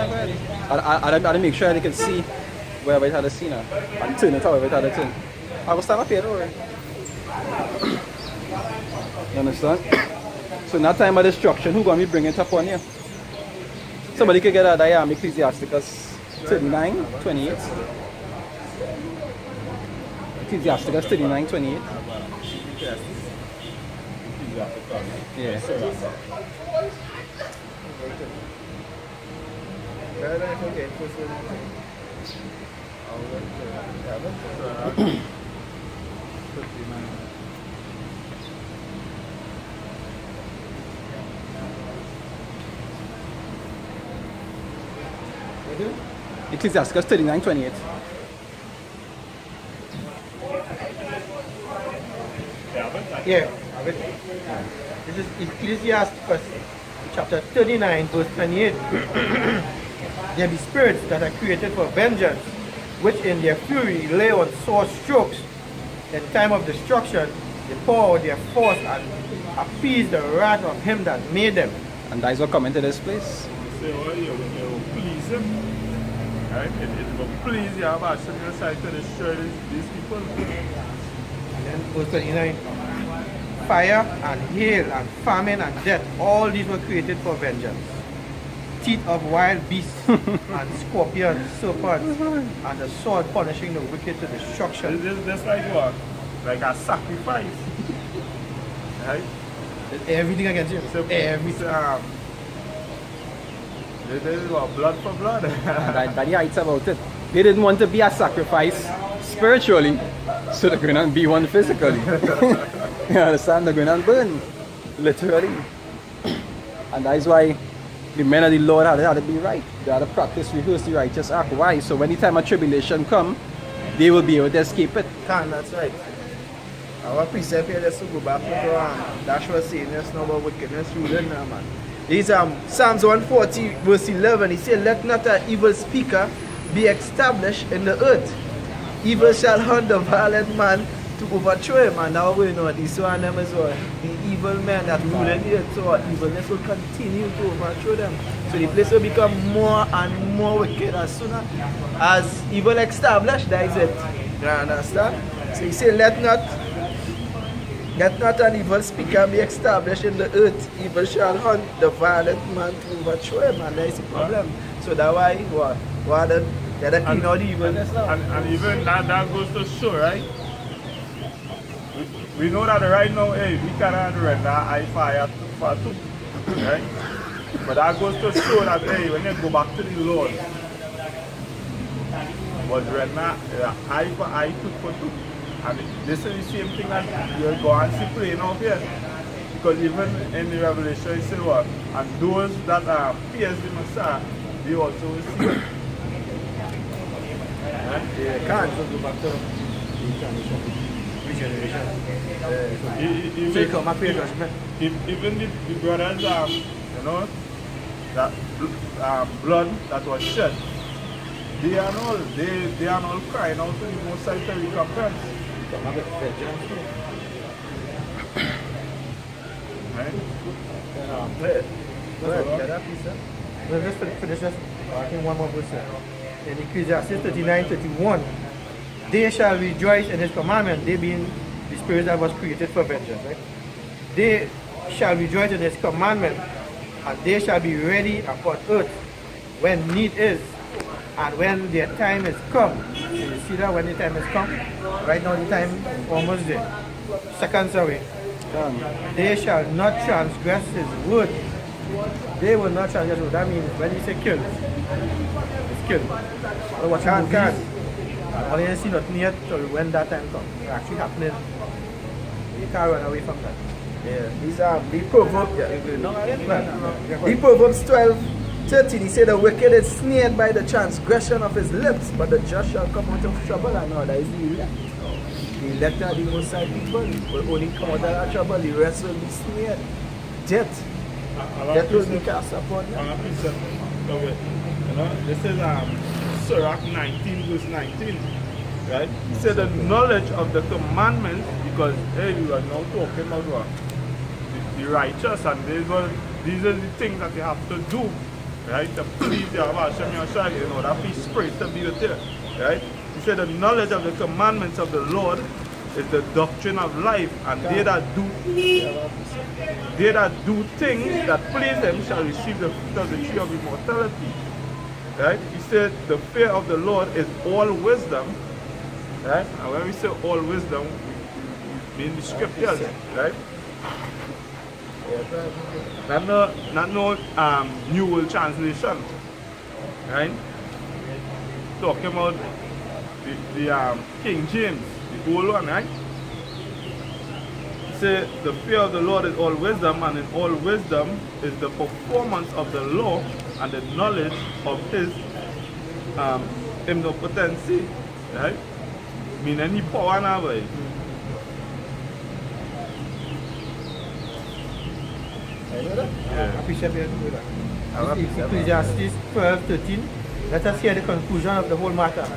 I make sure they can see wherever it had a scene and turn it however it had a turn. I will stand up here, don't worry. You understand? So in that time of destruction, who gonna be bringing it up on here? Somebody could get a diam Ecclesiasticus 39:28. Ecclesiasticus 39:28. Yeah. Ecclesiasticus 39:28. Yeah, this is Ecclesiasticus chapter 39 verse 28. There be spirits that are created for vengeance, which in their fury lay on sore strokes. In time of destruction, they pour out their force and appease the wrath of him that made them. And that is what come into this place. Say, oh, you will please him. Right? It will please you about sending aside to destroy these people. And then verse 29. Fire and hail and famine and death, all these were created for vengeance. Teeth of wild beasts and scorpions, serpents, and the sword punishing the wicked to destruction. This like what? Like a sacrifice. Right? Everything against you. So, everything. This is what? Blood for blood. That the heights about it. They didn't want to be a sacrifice spiritually, so they're going to be one physically. You understand? They're going to burn, literally. And that is why the men of the Lord had to be right. They had to practice, rehearse the righteous act. Why? So when the time of tribulation come, they will be able to escape it. That's right. Our precept here is to go back to Dash was saying there's no more wickedness ruling now, man. These Psalms 140 verse 11. He said, "Let not an evil speaker be established in the earth. Evil shall hunt the violent man to overthrow him." And now we know this one them as well. The evil men that rule in the earth, so evilness will continue to overthrow them. So the place will become more and more wicked as soon as evil established. That is it. You understand? So he said, let not an evil speaker be established in the earth. Evil shall hunt the violent man to overthrow him, and that is the problem. So that's why they're clean all the evilness now. And even that goes to show, right? We know that right now, hey, we cannot render high fire for two, right? But that goes to show that, hey, when you go back to the Lord, but render high for high, two for two. And this is the same thing that you're going to see playing out here. Because even in the Revelation, it says what? And those that are pierce the Messiah, they also will see it. They can't go back to the regeneration. So you come back to your judgment. Even the brothers, you know, that blood that was shed, they are all crying out to the Most High to recompense. Right? Let's finish this. I think one more verse. In Ecclesiastes 39:31, they shall rejoice in his commandment, they being the spirit that was created for vengeance. Right? They shall rejoice in his commandment, and they shall be ready upon earth when need is, and when their time is come. So you see that when the time is come? Right now the time is almost there. Seconds away. They shall not transgress his word. They will not transgress his word. That means when you say kill, it's kill. So what can't. Only you see nothing yet till when that time comes. It's actually happening. You can't run away from that. Yeah, these are the Proverbs. The Proverbs 12:13. He said, "The wicked is snared by the transgression of his lips, but the just shall come out of trouble." And now that is the elect. The elect are the most high people will only come out of trouble. The rest will be snared. Death. Death will be cast upon them. You know, this is Sirach 19 verse 19. Right? He said the knowledge of the commandments, because hey, we are now talking about what? The righteous, and these are the things that they have to do right? To please Yahweh Hashem Yahshua, you know, that His Spirit to be with you, right? He said the knowledge of the commandments of the Lord is the doctrine of life, and they that do things that please Him shall receive the fruit of the tree of immortality. Right? He said the fear of the Lord is all wisdom. Right? And when we say all wisdom, we mean the scriptures, right? Not no New World Translation. Right? Talking about the King James, the old one, right? He said the fear of the Lord is all wisdom, and in all wisdom is the performance of the law and the knowledge of His omnipotency, right? Meaning He power now, right? I appreciate that. Ecclesiastes 12:13. Let us hear the conclusion of the whole matter.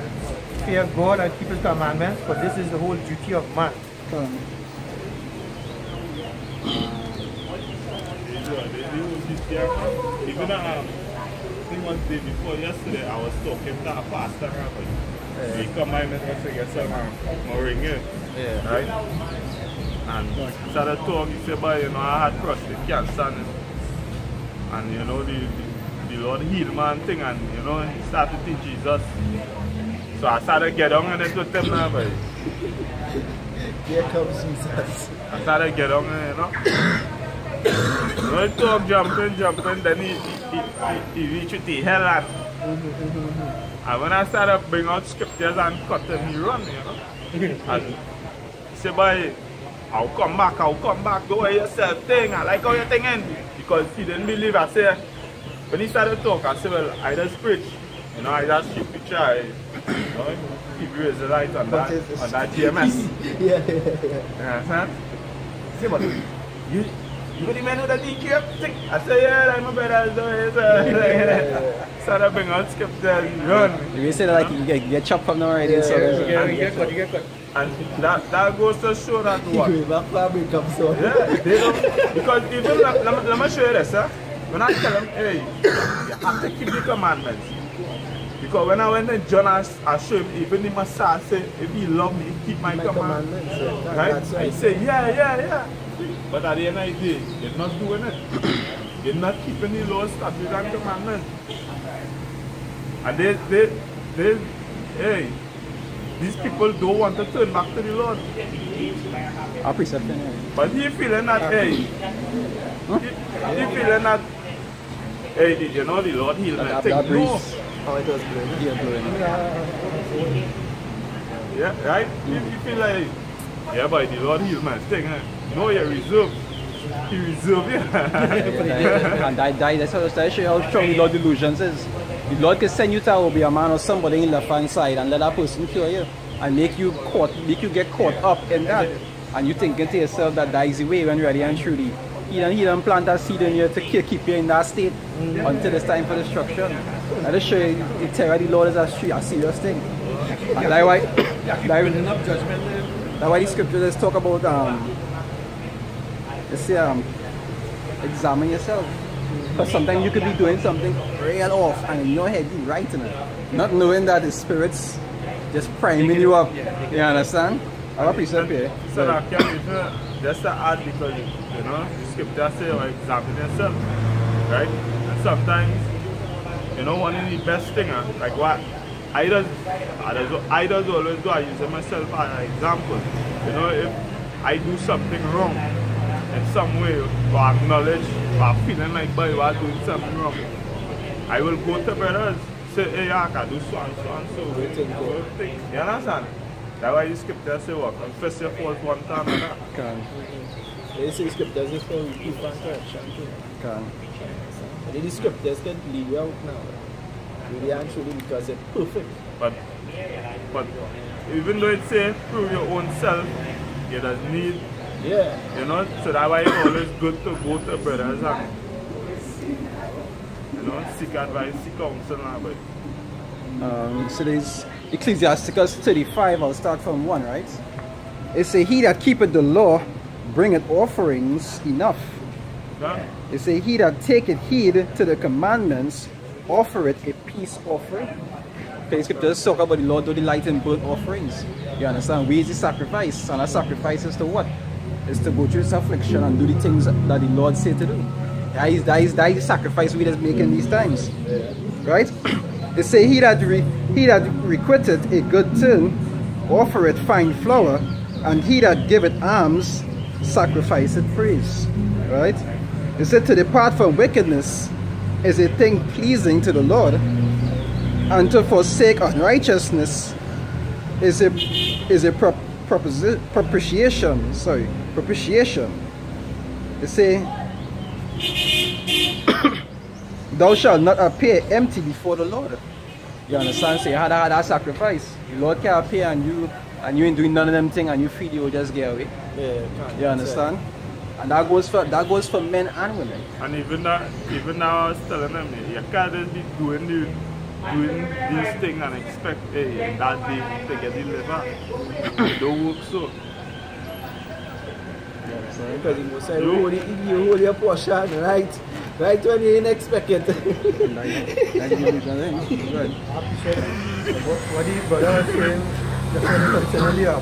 Fear God and keep His commandments, for this is the whole duty of man. Even I think one day before yesterday, I was talking to a pastor. He come by me to get some ring in, right? And started talking. He said, "Boy, you know, I had prostate cancer, and you know the Lord healed man thing, and you know he started to Jesus." So I started to get on and it with them now, boy. Here comes Jesus. I started to get on, you know. When he talk jumping, then he reached the hell at. And when I started to bring out scriptures and cut him, he run, you know. And he said, "Boy, I'll come back, go away yourself thing. I like how you're thinking." Because he didn't believe. I said, when he started to talk, I said, "Well, I just preach. You know, I just shoot picture. You know, Hebrew Israelite on that GMS." Yeah. You understand? See, but you the man with the DQ thing? I say, "Yeah, I'm a better." Started bringing out scriptures, run. You say that like you get chopped from them already. You get cut. And that goes to show that what? Yeah, they don't, because even, let me show you this, huh? When I tell them, hey, you have to keep the commandments. Because when I went to John, I showed him, even the Messiah said, if he love me, keep my commandments. Right? I say, yeah. But at the end of the day, they're not doing it. They're not keeping the laws, statutes, and commandments. And hey, these people don't want to turn back to the Lord. I precept it. But he feeling that, hey, he feeling that, hey, you know, the Lord healed me. No. Oh, it was blowing. Yeah, right? You feel like, yeah, but the Lord healed my thing. No, you're reserved. He reserved you. And that's how show you how strong the Lord delusions is. The Lord can send you to be a man or somebody in the left hand side and let that person cure you and make you get caught up in that. And you thinking to yourself that is the way when really and truly. He don't plant that seed in you to keep you in that state until it's time for destruction. And to show you the terror of the Lord is a serious thing. And that's why the scriptures talk about examine yourself. Because sometimes you could be doing something real off and in your head you're right in it. Not knowing that the spirit's just priming you up. You understand? I appreciate it. So that can be just to add, because you know the scripture say examine yourself. Right? And sometimes, you know, one of the best things, like what I always do, I use myself as an example. You know, if I do something wrong in some way, or acknowledge, or feeling like boy, you are doing something wrong, I will go to brothers, say, hey, I can do so and so and so. You understand? That's why the scripture say, what? Confess your fault one time and that. Can. They say scriptures is for reproof and correction too. Can. And the scriptures can lead you out now. Really and truly, because it's perfect. But even though it says prove your own self, you just need, you know, so that's why it's always good to go to brothers and, you know, seek advice, seek counsel and about. So there's Ecclesiasticus 35, I'll start from 1, right? It says, he that keepeth the law bringeth offerings enough. Yeah? It says, he that taketh heed to the commandments offer it a peace offering. Okay, the scriptures talk about the Lord do delight in burnt offerings. You understand? We is the sacrifice, and our sacrifice is to what? Is to go through this affliction and do the things that the Lord said to do. That is the sacrifice we just make in these times. Right? They say he that requiteth a good turn, offereth fine flour, and he that giveth alms, sacrificeth praise. Right? They said to depart from wickedness is a thing pleasing to the Lord, and to forsake unrighteousness is a propitiation. They say, thou shalt not appear empty before the Lord. You understand? So you had that sacrifice. The Lord can appear and you ain't doing none of them things, and you feel you will just get away. Yeah, you understand? And that goes for men and women. And even now I was telling them, you can't just be doing these things and expect that day to get delivered. It don't work so. Because you must say you hold your portion, right? Right when you didn't expect it. What the brother was saying, the friend concerning the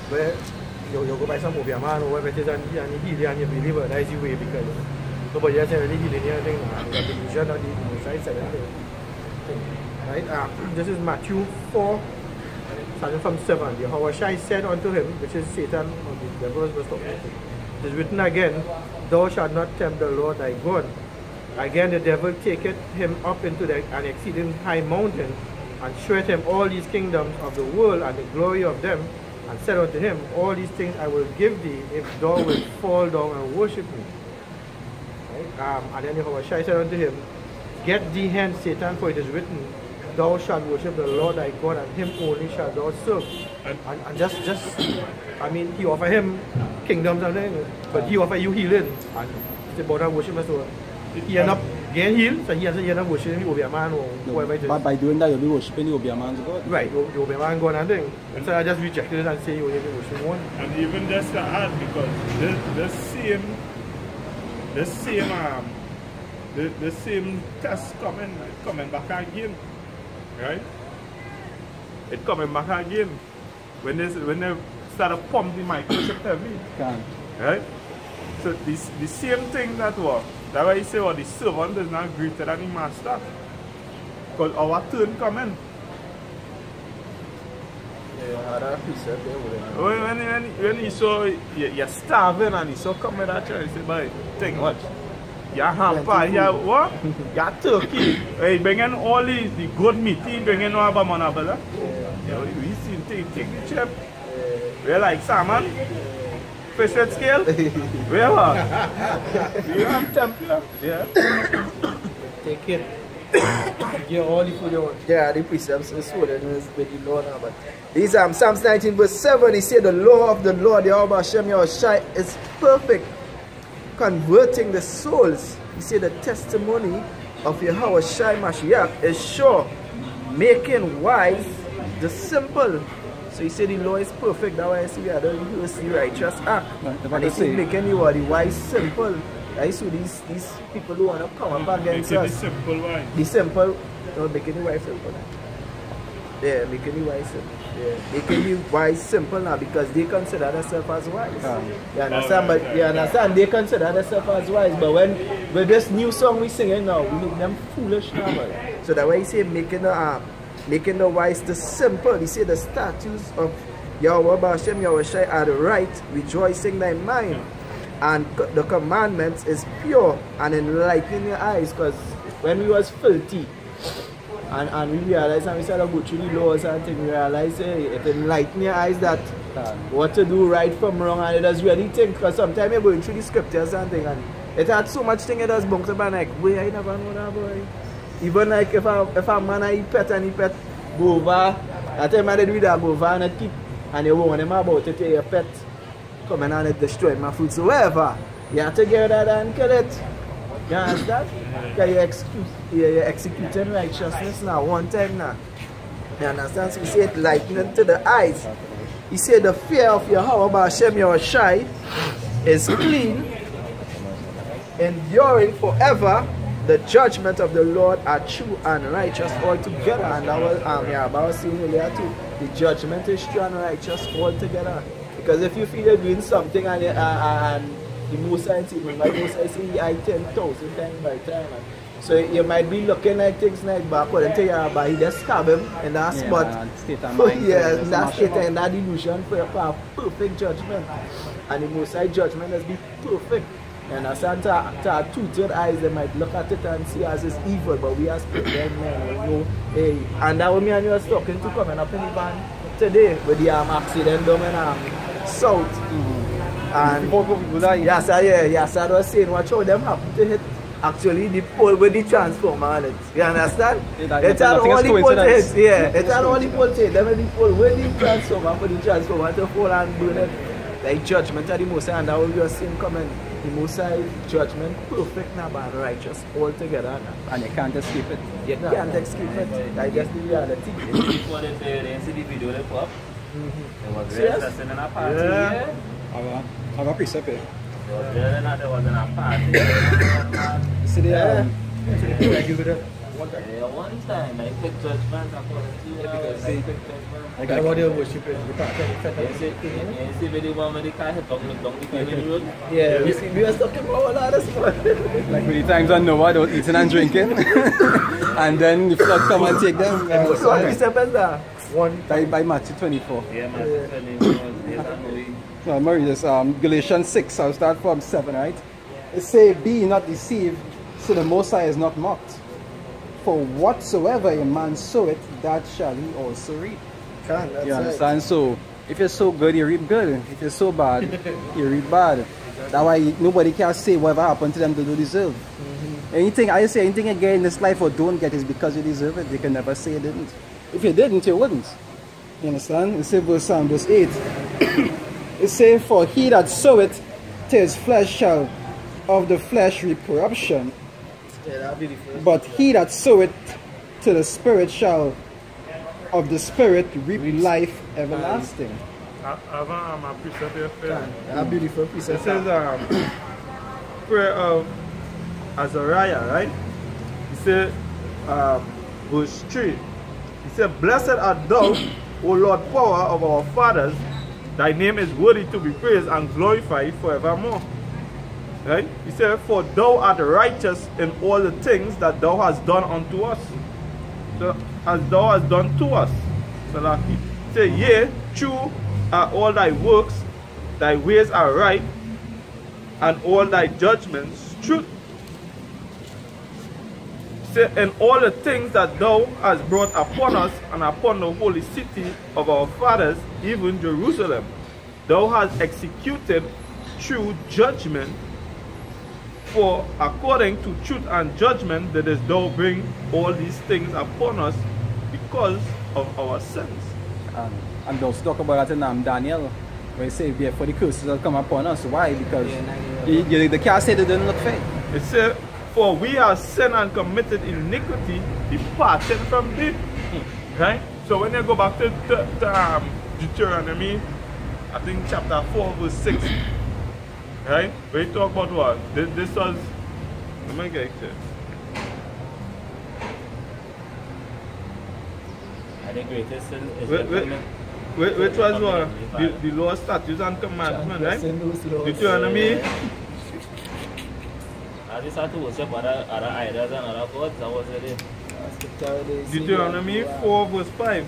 where you go buy some of your man or whatever it is and you heal and you believe it, that is the way, because nobody else really healing anything. The vision of the side side. Right? This is Matthew 4, starting from 7. Yahweh said unto him, which is Satan, or the devil was talking. It is written again, thou shalt not tempt the Lord thy God. Again the devil taketh him up into an exceeding high mountain, and showeth him all these kingdoms of the world and the glory of them, and said unto him, all these things I will give thee, if thou wilt fall down and worship me. Right? And then Yahweh said unto him, get thee hence, Satan, for it is written, thou shalt worship the Lord thy God, and him only shalt thou serve. And just I mean, he offer him kingdoms and things, but he offer you healing. And it's about that worship. So he end up getting healed, so he end up worshiping the Obeah man or whatever it is. But by doing that, you'll be worshiping the Obeah man's God. Right, the Obeah man God and thing. And so I just rejected it and say you only worship one. And even just to add, because the same test coming back again, right? It coming back again when they start to pump the microchip heavy, right? So the same thing that was. That's why you say, the servant is not greater than the master, because our turn coming. When you saw you're starving and you saw coming at you, you say, boy, think what? You're hamper, you're what? You're turkey. Hey, bring in all the good meat, bring in all the money, brother. We see take the chip. We're like salmon, fish head scale. Where are you? Have temperature. Yeah. Take it. Get all the food you want. Yeah, the precepts is so that is with the Lord now. But these Psalms 19 verse 7, he said the law of the Lord, Yahweh Hashem Yahushai, is perfect, converting the souls. He said the testimony of Yahweh Shai Mashiach is sure, making wise the simple. So he said the law is perfect. That's why I see we are the righteous act. And he said making you the wise simple. I see these people who want to come up against us. The simple wise. The simple, no, making the wise simple. Yeah, making the wise simple. Yeah, making the wise simple now because they consider themselves as wise. You understand? But you understand? They consider themselves as wise. But when with this new song we singing now, we make them foolish now. So that's why he say making the wise the simple. He say the statutes of Yahweh Hashem Yahushai are the right, rejoicing thy mind. And the commandments is pure and enlightening your eyes, because when we was filthy and we realized and we started to go through the laws and things, we realized it enlightened your eyes that what to do right from wrong, and it does really think, because sometimes you're going through the scriptures and things and it had so much thing it does bounce up and like, boy, I never know that, boy. Even like if a man I pet and he pet go over, I tell man they do that, go over and it keep and you warn him about it, your pet coming and it destroy my food. So whatever, you have to get that and kill it. You understand? Because you're executing righteousness now, one time now. You understand? So he said lightning to the eyes. He said the fear of Yahweh Hashem Yahushai is clean, enduring forever, the judgment of the Lord are true and righteous altogether. And that was, I was saying earlier too, the judgment is true and righteous altogether. Because if you feel you're doing something and the Most High say I 10,000 times by time. So you might be looking like things like back according to your body, you just stab him in that spot. In that state and that illusion for a perfect judgment. And the Most High judgment has been perfect. And as to our two-third eyes, they might look at it and see as it's evil, but we as pretend men, we know, hey. And that was me and you was talking to coming up in the van today with the accident down in South. And yes, I was saying, watch how them happen to hit actually the pole with the transformer on it. You understand? It's an only pole to hit. Yeah, it's an only pole to hit. Them with the pole with the transformer for the transformer to fall and burn it. Like judgment of the Most High, and that will be a sin coming. The Most High judgment perfect now and righteous altogether. And you can't escape it. You can't escape it. I guess the reality. Before they see the video they pop. It was very interesting in a party. Yeah. I have a precept here. There was in a party. See the one time I took judgment according to you because I got what they worship it. you see the one when the car hit down the road? Yeah, we were talking about all that stuff. Like with the times on Noah, they were eating and drinking. And then the flood come and take them. So what precept is that? One by Matthew 24. Yeah, Matthew 24. No, Murray, this Galatians 6, I'll start from 7, right? It says, be not deceived, so the Most High is not mocked. For whatsoever a man soweth, that shall he also reap. You understand? So, if you're so good, you reap good. If you're so bad, you reap bad. That's why nobody can say whatever happened to them they do deserve. Anything, I say anything you get in this life or don't get is because you deserve it. They can never say you didn't. If you didn't, you wouldn't. You understand? It says verse 8. It says, for he that soweth to his flesh shall of the flesh reap corruption. Yeah, that'll be the first. But he that soweth to the Spirit shall of the Spirit reap life everlasting. I have a precept here. That'll be the first precept. It says, prayer of Azariah, right? He said, verse 3. He said, blessed art thou, O Lord, power of our fathers. Thy name is worthy to be praised and glorified forevermore. Right? He said, for thou art righteous in all the things that thou hast done unto us. So, as thou hast done to us. So that he said, yea, true are all thy works, thy ways are right, and all thy judgments truth. Say, in all the things that thou hast brought upon us and upon the holy city of our fathers, even Jerusalem, thou hast executed true judgment. For according to truth and judgment didst thou bring all these things upon us because of our sins. And they'll talk about that in Daniel, where he says, therefore the curses will come upon us. Why? Because they can't say they didn't look fair. It says, for we have sinned and committed iniquity, departed from thee. Right? So when you go back to Deuteronomy, I think chapter 4 verse 6. Right? Where you talk about what? This was, let me get it. The greatest sin is which was what? The law, statutes and commandments, right? Deuteronomy. I just had to worship other idols and other gods. That was it. Deuteronomy 4 verse 5.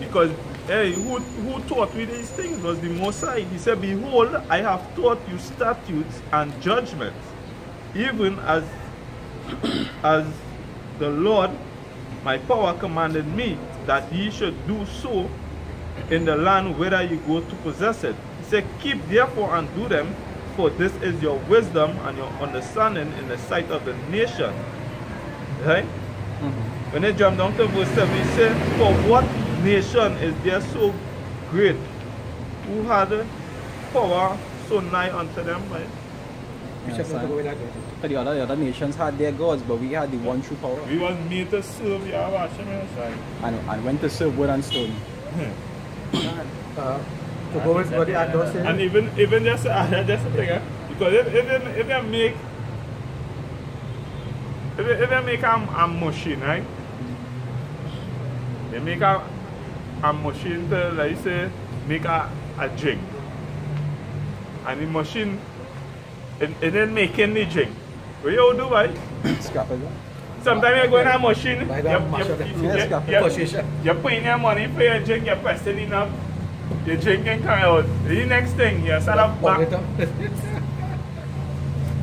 Because hey, who taught me these things was the Most High. He said, behold, I have taught you statutes and judgments, even as the Lord my power commanded me, that ye should do so in the land whither you go to possess it. He said, keep therefore and do them, for this is your wisdom and your understanding in the sight of the nation. Right? When they jump down to verse 7, he said, for what nation is there so great, who had power so nigh unto them? Right? The other nations had their gods, but we had the one true power. We was made to serve Yahweh. And went to serve wood and stone. To go with what the actors say. And even just a thing, because if they make if you make a machine, right? You make a machine to, like say, make a drink. And the machine, it didn't make any drink. What you do, right? Scrap it. Sometimes you go in a machine, you put in your money for your drink, you press it enough, your drink can come out. The next thing, you start up back.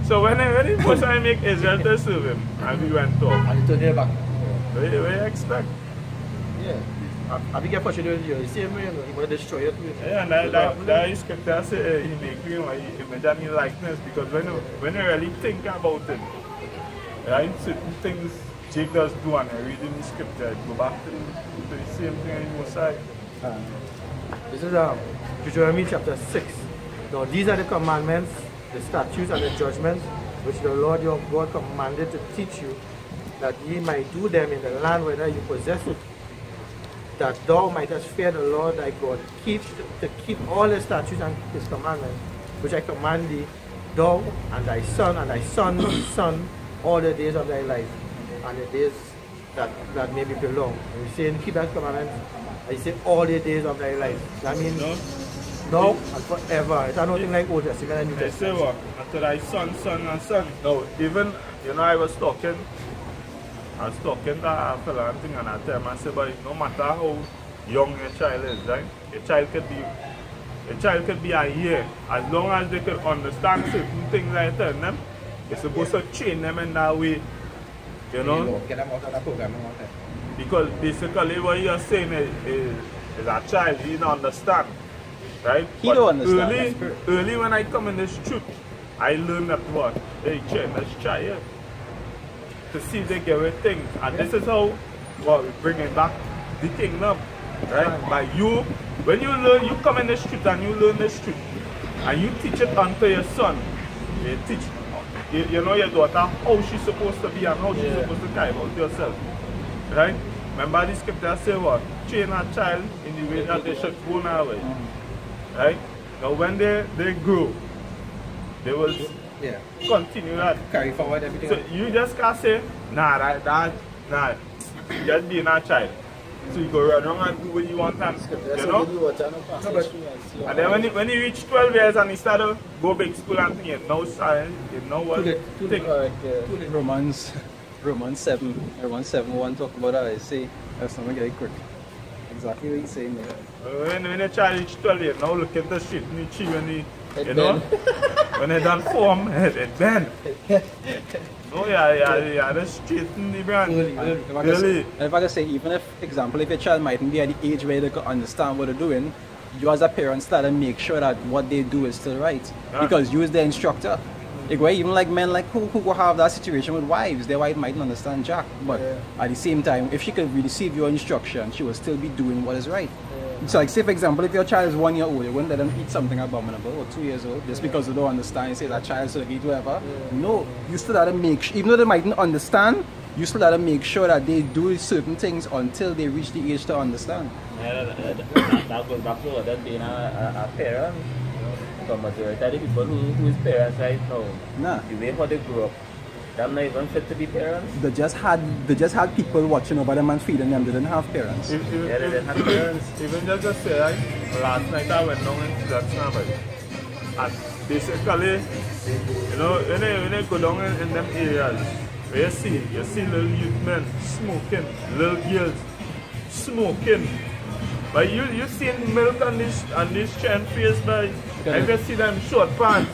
So when he was trying to make Israel to serve him, and we went off. And he turned it back. What do you expect? Yeah. I think you're doing the same way, he want to destroy it. Yeah, and that is scripture say he make you imagine your likeness, because when you really think about it, right, certain things Jake does do and I read in the scripture, go back to the same thing on the side. This is Deuteronomy chapter 6. Now these are the commandments, the statutes and the judgments which the Lord your God commanded to teach you, that ye might do them in the land whether you possess it, that thou mightest fear the Lord thy God, to keep all his statutes and his commandments, which I command thee, thou and thy son's son, all the days of thy life, and the days that may be prolonged. And you say, keep that commandment, and you say, all the days of thy life. That means now and forever. It's nothing like Old Testament and New I say Testament. what? Until thy son, son and son. No, even, I was talking to a fella and thing, and I tell him, I said, but no matter how young your child is, right? Your child could be a year. As long as they can understand certain things I tell them, you're supposed to train them in that way. You know? Get them out of that program. Because basically what you're saying is a child, he don't understand. Right? He don't understand. Early when I come in this truth, I learned that what? Hey, let's try it. To see if they get with things. And this is how we bring it back the kingdom. Right? By you, when you learn, you come in the street and you learn the street. And you teach it unto your son. You teach your daughter how she's supposed to be and how she's supposed to carry out herself. Right? Remember the scripture say what? Train a child in the way that they should go now. Right? Now when they grow, they will continue that. Carry forward everything. So you just can't say, nah, just being a child. So you go run around and do what you want and, you know? And then when he reach 12 years and he start to go big school and he know science, he know what thing. Romans 7:1 talk about that. I say, that's not get it quick. Exactly what he's saying there. When a child reach 12 years, now look at the shit in the tree when he, when they done form, it bend. No, that's straight in the brand. Really. If I can say, even if, example, if your child mightn't be at the age where they can understand what they're doing, you as a parent start to make sure that what they do is still right. Because you is the instructor. Even like men like who go have that situation with wives, their wife mightn't understand Jack, but at the same time, if she could receive your instruction, she will still be doing what is right. So like say for example, if your child is 1 year old, you wouldn't let them eat something abominable, or 2 years old, just because they don't understand, you say that child should eat whatever. No, you still have to make sure, even though they mightn't understand, you still have to make sure that they do certain things until they reach the age to understand. That goes back to that being a parent. The majority of the people who is parents right now, the way how they grew up, they're not even fit to be parents. They just had people watching over them and feeding them. They didn't have parents. They didn't have parents. Even just to say, last night I went down into that snowball. And basically, when they go down in them areas, where you see little youth men smoking, little girls smoking. But you see milk on this chain face, but I just see them short pants,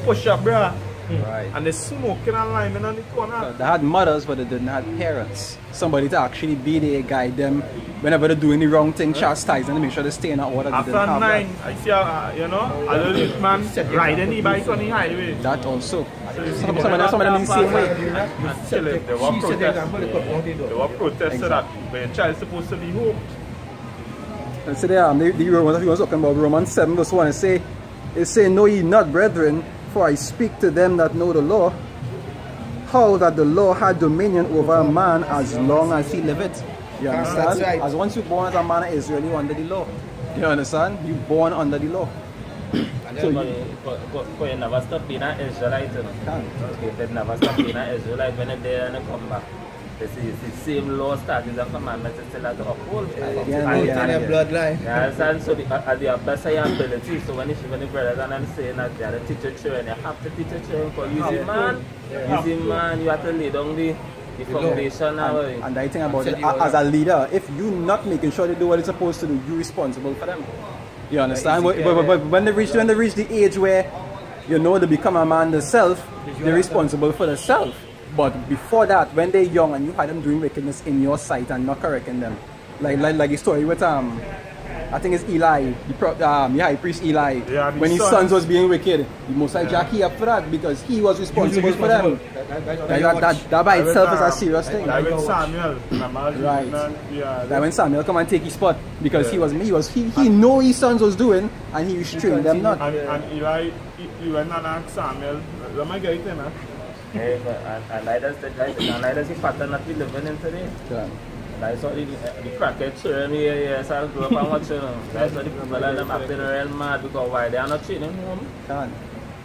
push up bra, and they smoking and liming on the corner. So they had mothers, but they didn't have parents. Somebody to actually be there, guide them whenever they're doing the wrong thing, chastise them, to make sure they stay in order. After 9, I see a little youth man riding the bike on the highway. That also. Some of them in the same way. They were protesting that when a child is supposed to be home. And so there, the Romans, he was talking about Romans 7:1. It say, know ye not, brethren, for I speak to them that know the law, how that the law had dominion over a man as long as he liveth. You understand? Right. As once you're born as a man of Israel, you're under the law. You understand? You're born under the law. So you never stop being an Israelite, you know. Okay, they never stop being an Israelite when they're there and they come back. It's the same law, statutes and commandments still have to uphold. And bloodline. Yeah, and so at the best of your ability. So when the brothers and them saying that they are the teacher children, you have to teach your children because using man, you have to lay down the foundation now. And the thing about it, as a leader, if you're not making sure they do what they're supposed to do, you're responsible for them. You understand? But when they reach the age where you know they become a man themselves, they're responsible for themselves. But before that, when they're young and you had them doing wickedness in your sight and not correcting them, like the story with I think it's Eli, the high priest Eli, when his sons was being wicked, he most like Jackie up for that because he was responsible for them. That by itself is a serious thing. Like when Samuel, right? Like when Samuel come and take his spot because he know his sons was doing and he restrained them not. And Eli, he went and asked Samuel, "Let me get it, man." And that's the pattern that we live in today. Yeah. That's what the crackhead children here, so I grew up and watching them. That's what the people and them acting real mad because why they are not training home.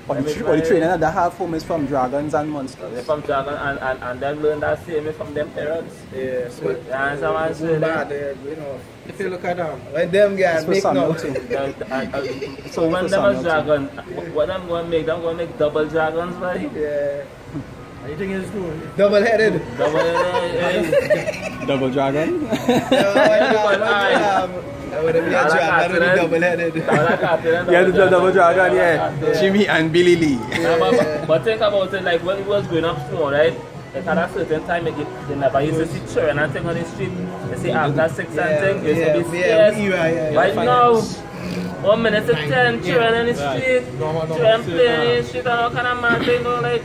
Or the training that they have home is from dragons and monsters. They're from dragons and they learn that same from them parents. Yeah, so you understand what I'm saying? Bad, you know. If you look at them, when them guys make no. So when them are dragons, what them going to make? Them going to make double dragons, right? Yeah. you think it's true? Double-headed. Double dragon? That would have been a dragon, double-headed. Yeah, the double dragon, yeah. Jimmy and Billy Lee. But think about it, like when it was growing up small, right? Like at a certain time, they never used to see children and thing on the street. They say after 6 and thing, they used to be scared. Right now, 1 minute to 10, children in the street, children playing in the street and all kind of mad thing, you know, like.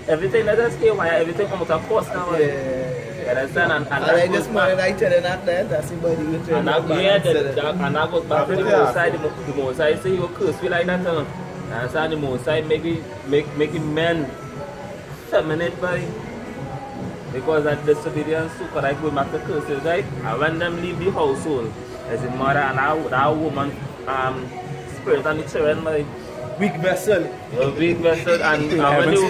Everything that is here, why everything comes to cost now. You understand? And I just wanted to tell you that that's somebody with you. And that goes back to the most side. The most side say you curse me like that. And so the most side making men feminine by because that disobedience super like going back to curses, right? And when them leave the household, as a mother and that woman spirit and the children like weak vessel. Weak vessel and when the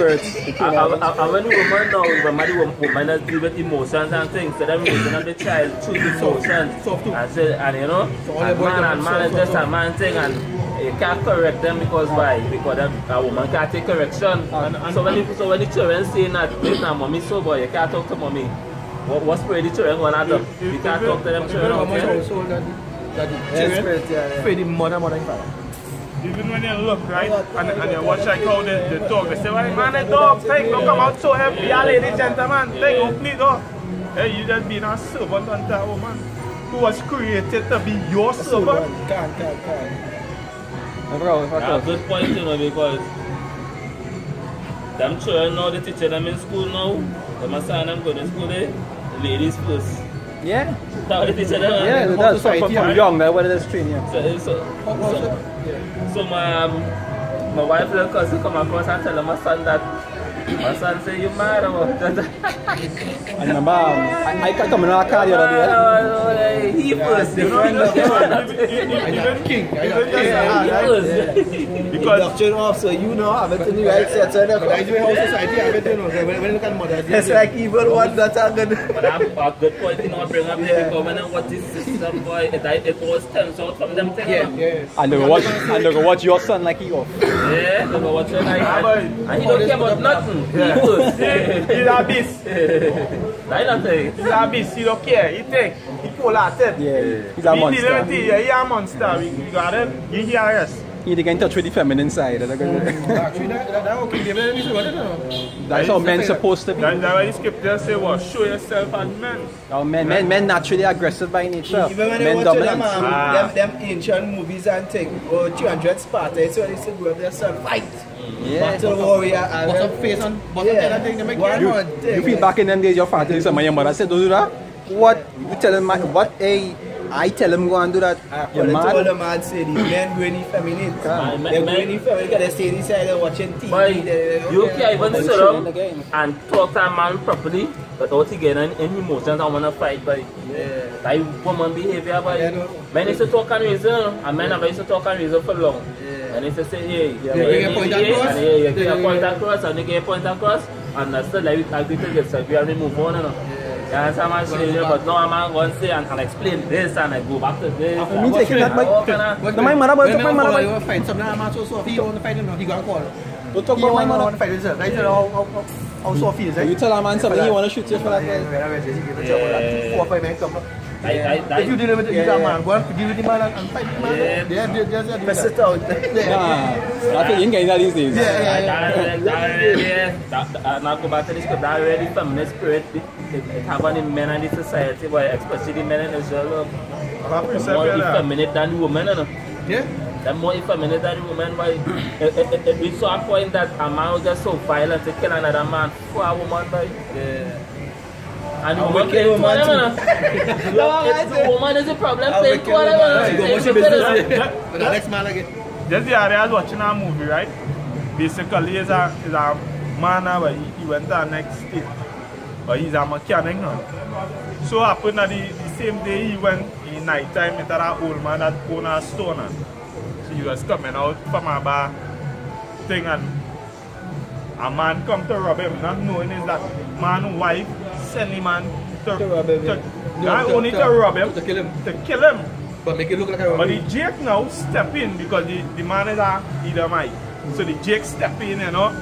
woman now, remember the woman that deal with emotions and things, so them raising up the child through the emotions. And you know, and man is just a man thing and you can't correct them because why? Because a woman can't take correction. So when the children saying that this now mommy so boy, you can't talk to mommy. What spirit the children gonna do? You can't talk to them children. That the children feed the mother and father. Even when you look, right, and you watch like how they talk, they say, well, man, the dog, thing, don't come out so heavy, ladies, gentlemen, thing, open it up. Hey, you just being a servant unto a woman who was created to be your servant. Can't. That's a good point, you know, because them children now, they teach them in school now, they must send them go to school, ladies first. Yeah. That's what they teach them. Yeah, that's from young, that's what it is trained, yeah. So my wife little cousin come across and tell my son that my son say you mad or what? I remember I come in our car the other day. He first, you know, even king. Because doctrine officer, you know, have it in the right set. So that's the whole society have it, you know. When you look at mother, it's like evil ones that are good. But a good point, you know, bring up here because when what is system boy, it was stems out from them things. Yeah. And they go watch your son like he off. Yeah, they go watch your like and he don't care about nothing. He's a beast. He's a beast. He don't care. He take. He pull out it. Yeah. He's a monster. He's a monster. We got him. He hear us. He get in touch with the feminine side. Actually, That's how men supposed to be. That's why the scripture say, well, show yourself as men. Oh, men naturally aggressive by nature. Even when men you dominant. them ancient movies and things, 200 Spartans, so they say go up there and fight. Yeah. Battle warrior and what's up face on bottom head and thing they make you feel back in them days your father is my mother said, don't do that. What? You tell him what I tell him go and do that. You're mad. All the man say the men going effeminate. They're going effeminate because they stay inside and watching TV. You can't even sit down and talk to a man properly But out again, any emotions I want to fight by. Like woman behavior by. Men used to talk and reason, and men used to talk and reason for long. And they used to say, hey, you get a point across, and you get a point across, and that's still like we agree to get stuff, we have to move on. You understand what I'm saying? But now I'm going to say and explain this, and I go back to this. I mean, taking that back. My mother, my mother fight something. I'm so Sophie, you want to fight him? He got a call. Don't talk about my mother. Want to fight this? Right? How Sophie is? You tell a man something, you want to shoot you for that. 4 or 5 men come. If you deal with the man, go and deal with the man and fight the man. Best it out. I think you can get these days. Now go back to this, because that really feminist spirit, it have on the men in the society, especially the men in Israel. More effeminate than the women. Yeah. They're more effeminate than the women. It reached to a point that a man was just so violent to kill another man for a woman. And the woman killed one of them. The woman is the problem. Playing one of them. Next man again. Just the area I was watching a movie, right? Basically, it's a man where he went to the next state. But he's a mechanic now. So happened that the same day he went in night time into that old man that owned a store. So he was coming out from a bar thing, and a man come to rob him, not knowing is that man's wife send him man to rob him. Not only to rob him, to kill him. But make it look like a But the Jake now step in because the man is a Edomite. So the Jake step in, you know,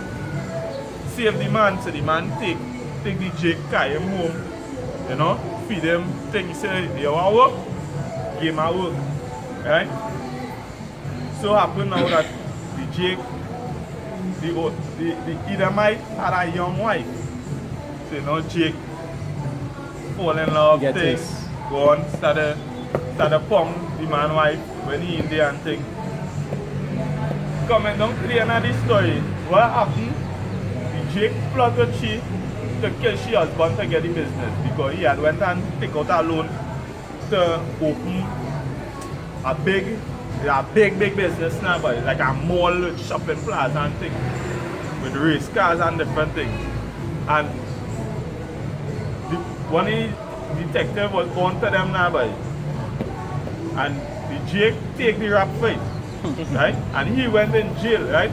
save the man. So the man take the Jake, carry him home, you know, feed him things. Say, you want work? Give him a work. Right? So happen now that the Jake, the Edomite had a young wife. So you know, Jake fall in love, things, go on, started pump the man wife when he in there and thing. Coming down to the end of the story, what happened? The Jake plotted she to kill she husband to get the business because he had went and take out a loan to open a big business now, but like a mall with shopping plaza and thing with race cars and different things. And one detective was born to them now, boy. And the Jake take the rap fight, right? And he went in jail, right?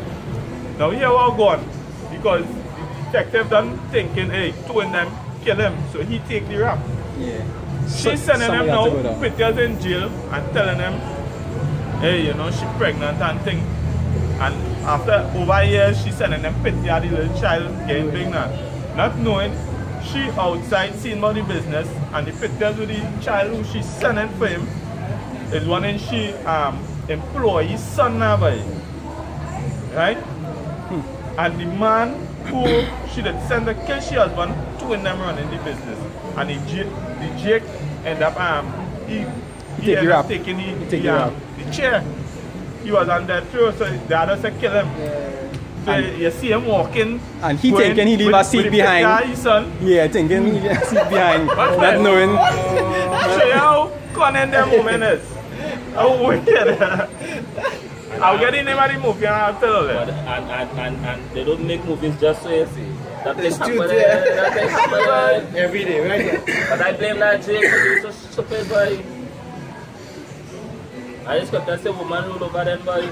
Now here we're gone because the detective done thinking, hey, two of them kill him, so he take the rap. Yeah. She's sending him now pictures in jail and telling him, hey, you know, she pregnant and thing. And after over years, she sending them pictures of the little child getting pregnant, not knowing she outside seeing about the business, and the pictures with the child who she's sending for him is one in she employee's son now, right? And the man who she did send the kill she husband, two in them running the business, and the Jake end up he ended up taking the chair. He was on that throw, so the others said kill him. So you see him walking, and he thinking he leave a seat behind. Yeah, thinking he leave a seat behind, not knowing. So how cunning them woman is. How wicked. I'll get the name of the movie and I'll tell them. And they don't make movies just so you see. That's true, every day, right? But I blame that Jake for being so stupid, boy. I just got to say woman rule over them, boy.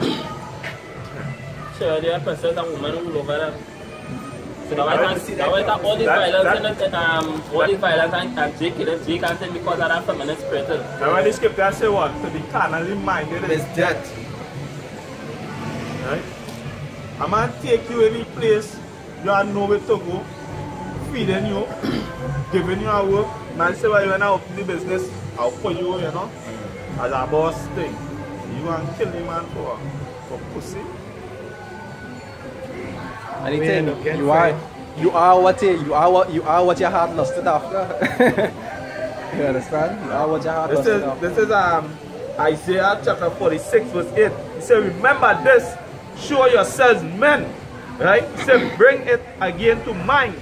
Sure, they are persons and women rule over them. So now I can all the violence and Jake and thing because of that feminist spirit. Now when the scripture say what? To be carnally minded is death. Right? A man take you any place, you have nowhere to go, feeding you, giving you a work. Man say, well, when I open the business, I'll put you, you know, as a boss thing. You want to kill the man for pussy? Anything, you are what your heart lusted after. You understand? You are what your heart lusted after. This is Isaiah chapter 46 verse 8. He said, remember this, show yourselves men. Right? He said, bring it again to mind.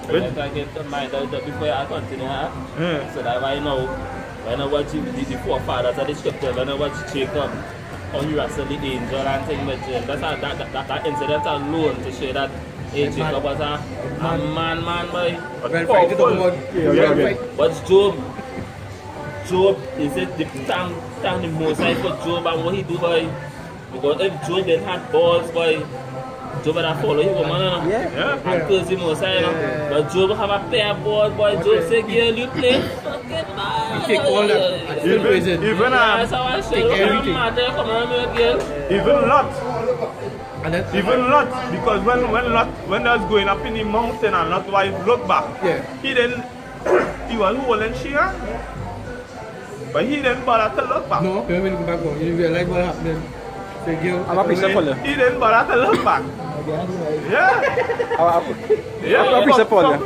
Bring it again to mind. Before I continue, so that I know when I watch the forefathers of the scripture, when I watch Jacob, how he wrestled the angel and things like that. That incident alone to show that Jacob was a man, boy. Well, fight it about. But Job is it the thank the Most High for Job and what he do, boy. Because if Job didn't have balls, boy, Job would have followed him, man. Yeah. And curse the Most High, But Job have a pair of balls, boy. Job say, girl, you play fucking man. Take all that. Even That's how I say, everything. come on, girl. even Lot. And then, Even Lot, because when I was going up in the mountain and Lot's wife looked back, he was holding she hand. But he didn't bother to look back. no, when we go back home, you realize what happened then. The girl, I'm a precept follower. He didn't bother to look back. Yeah. I'm a precept follower.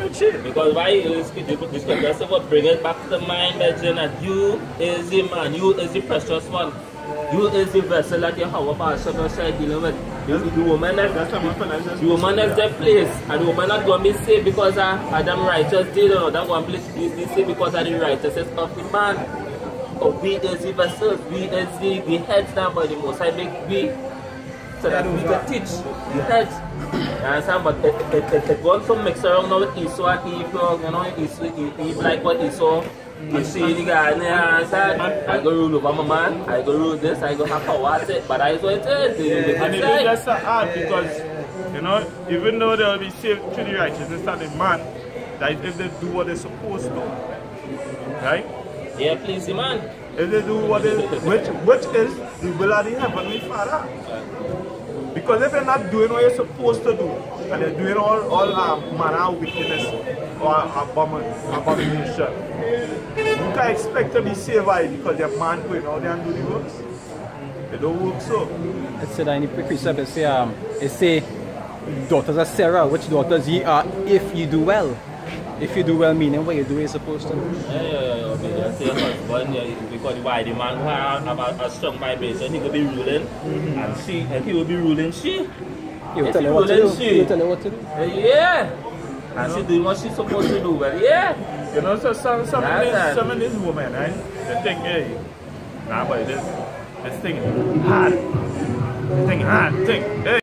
Because why is this that's about bring it back to the mind, that you is the man, you is the precious one. You is the vessel that you have about side dealing with. The woman that's the place, and the woman not going to be saved because Adam righteous did, or not going to be saved because of the righteousness of the man. But we is the vessels, we is the heads now by the Most High make we, so that we can teach the heads. You understand? But it goes some mix around now with Esau and Eve, you know, Eve like what Esau. You see the guy in there, understand? I go rule over my man, I go rule this, I go have power, but I what it is. And it's just so hard because, you know, even though they'll be saved through the righteousness of the man, that if they do what they're supposed to, right? Yeah, please, the man. If they do what they, which is the will of the Heavenly Father. Because if they're not doing what you're supposed to do, and they're doing all manner of wickedness or abomination, you can't expect to be saved by because your man going out there and do the works. They don't work so. It said in the precept, it say, daughters of Sarah, which daughters ye are if you do well. If you do well, meaning what you do is supposed to. Yeah. Because why the man who have a strong vibration, he could be ruling, and he will be ruling she. He will tell her what to do. He will tell her what to do. Yeah. And she doing what she's supposed to do, well, yeah. You know, so some of these women, right? They think, hey, nah, but this thing is hard. This thing hard. Think, hey.